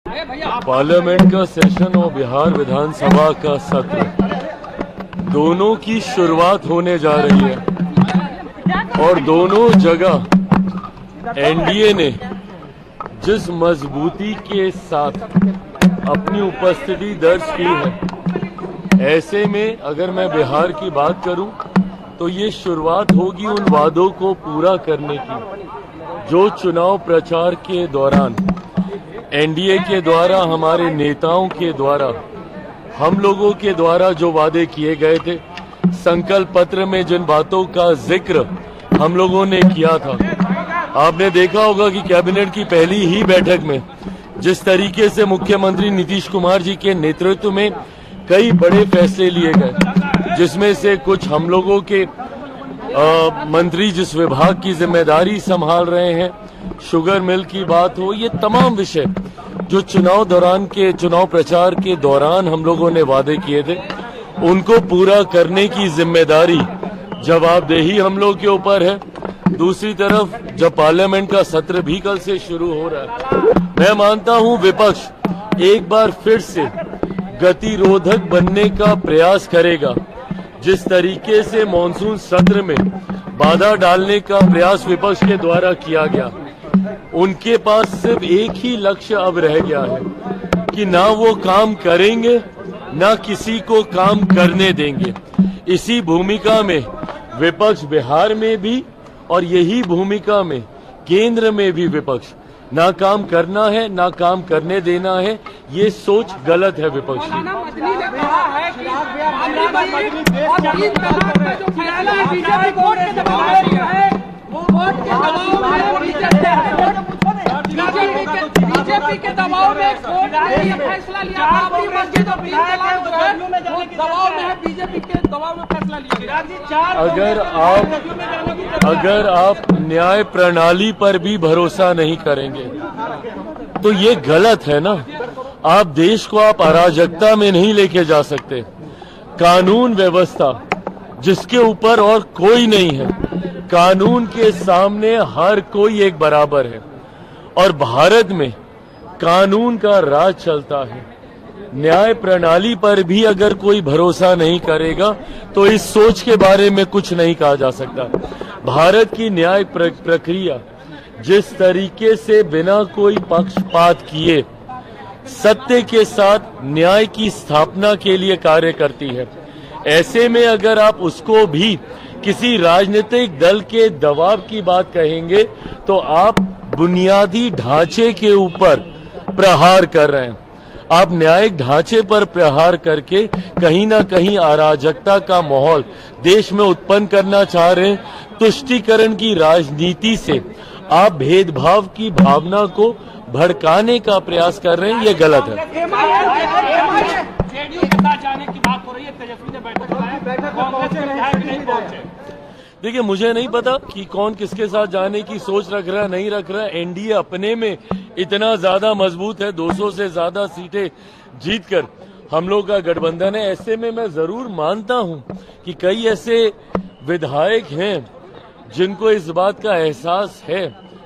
Parliament का session और बिहार विधानसभा का सत्र दोनों की शुरुआत होने जा रही है और दोनों जगह एनडीए ने जिस मजबूती के साथ अपनी उपस्थिति दर्ज की है, ऐसे में अगर मैं बिहार की बात करूं तो ये शुरुआत होगी उन वादों को पूरा करने की जो चुनाव प्रचार के दौरान एनडीए के द्वारा, हमारे नेताओं के द्वारा, हम लोगों के द्वारा जो वादे किए गए थे, संकल्प पत्र में जिन बातों का जिक्र हम लोगों ने किया था। आपने देखा होगा कि कैबिनेट की पहली ही बैठक में जिस तरीके से मुख्यमंत्री नीतीश कुमार जी के नेतृत्व में कई बड़े फैसले लिए गए, जिसमें से कुछ हम लोगों के मंत्री जिस विभाग की जिम्मेदारी संभाल रहे हैं, शुगर मिल की बात हो, ये तमाम विषय जो चुनाव प्रचार के दौरान हम लोगों ने वादे किए थे, उनको पूरा करने की जिम्मेदारी, जवाबदेही हम लोग के ऊपर है। दूसरी तरफ जब पार्लियामेंट का सत्र भी कल से शुरू हो रहा है, मैं मानता हूं विपक्ष एक बार फिर से गतिरोधक बनने का प्रयास करेगा। जिस तरीके से मॉनसून सत्र में बाधा डालने का प्रयास विपक्ष के द्वारा किया गया, उनके पास सिर्फ एक ही लक्ष्य अब रह गया है कि ना वो काम करेंगे ना किसी को काम करने देंगे। इसी भूमिका में विपक्ष बिहार में भी और यही भूमिका में केंद्र में भी विपक्ष ना काम करना है ना काम करने देना है। ये सोच गलत है विपक्ष की। बीजेपी के दबाव में कोर्ट ने ये फैसला लिया था, अपनी मर्जी तो दबाव में है, बीजेपी के दबाव में फैसला लिया गया। अगर आप न्याय प्रणाली पर भी भरोसा नहीं करेंगे तो ये गलत है ना। आप देश को आप अराजकता में नहीं लेके जा सकते। कानून व्यवस्था जिसके ऊपर और कोई नहीं है, कानून के सामने हर कोई एक बराबर है और भारत में कानून का राज चलता है। न्याय प्रणाली पर भी अगर कोई भरोसा नहीं करेगा तो इस सोच के बारे में कुछ नहीं कहा जा सकता। भारत की न्याय प्रक्रिया जिस तरीके से बिना कोई पक्षपात किए सत्य के साथ न्याय की स्थापना के लिए कार्य करती है, ऐसे में अगर आप उसको भी किसी राजनीतिक दल के दबाव की बात कहेंगे तो आप बुनियादी ढांचे के ऊपर प्रहार कर रहे हैं। आप न्यायिक ढांचे पर प्रहार करके कहीं ना कहीं अराजकता का माहौल देश में उत्पन्न करना चाह रहे हैं। तुष्टीकरण की राजनीति से आप भेदभाव की भावना को भड़काने का प्रयास कर रहे हैं, ये गलत है। जेडीयू के साथ जाने की बात हो रही है, तेजस्वी ने बैठक कांग्रेस के विधायक नहीं पहुंचे। देखिए, मुझे नहीं पता कि कौन किसके साथ जाने की सोच रख रहा है, नहीं रख रहा है। एनडीए अपने में इतना ज्यादा मजबूत है, 200 से ज्यादा सीटें जीतकर हम लोग का गठबंधन है। ऐसे में मैं जरूर मानता हूं कि कई ऐसे विधायक हैं जिनको इस बात का एहसास है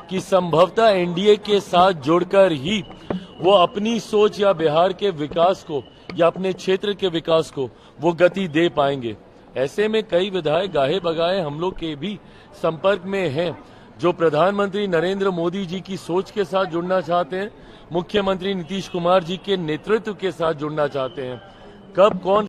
कि संभवतः एनडीए के साथ जुड़कर ही वो अपनी सोच या बिहार के विकास को या अपने क्षेत्र के विकास को वो गति दे पाएंगे। ऐसे में कई विधायक गाहे बगाए हम लोग के भी संपर्क में हैं जो प्रधानमंत्री नरेंद्र मोदी जी की सोच के साथ जुड़ना चाहते हैं, मुख्यमंत्री नीतीश कुमार जी के नेतृत्व के साथ जुड़ना चाहते हैं। कब कौन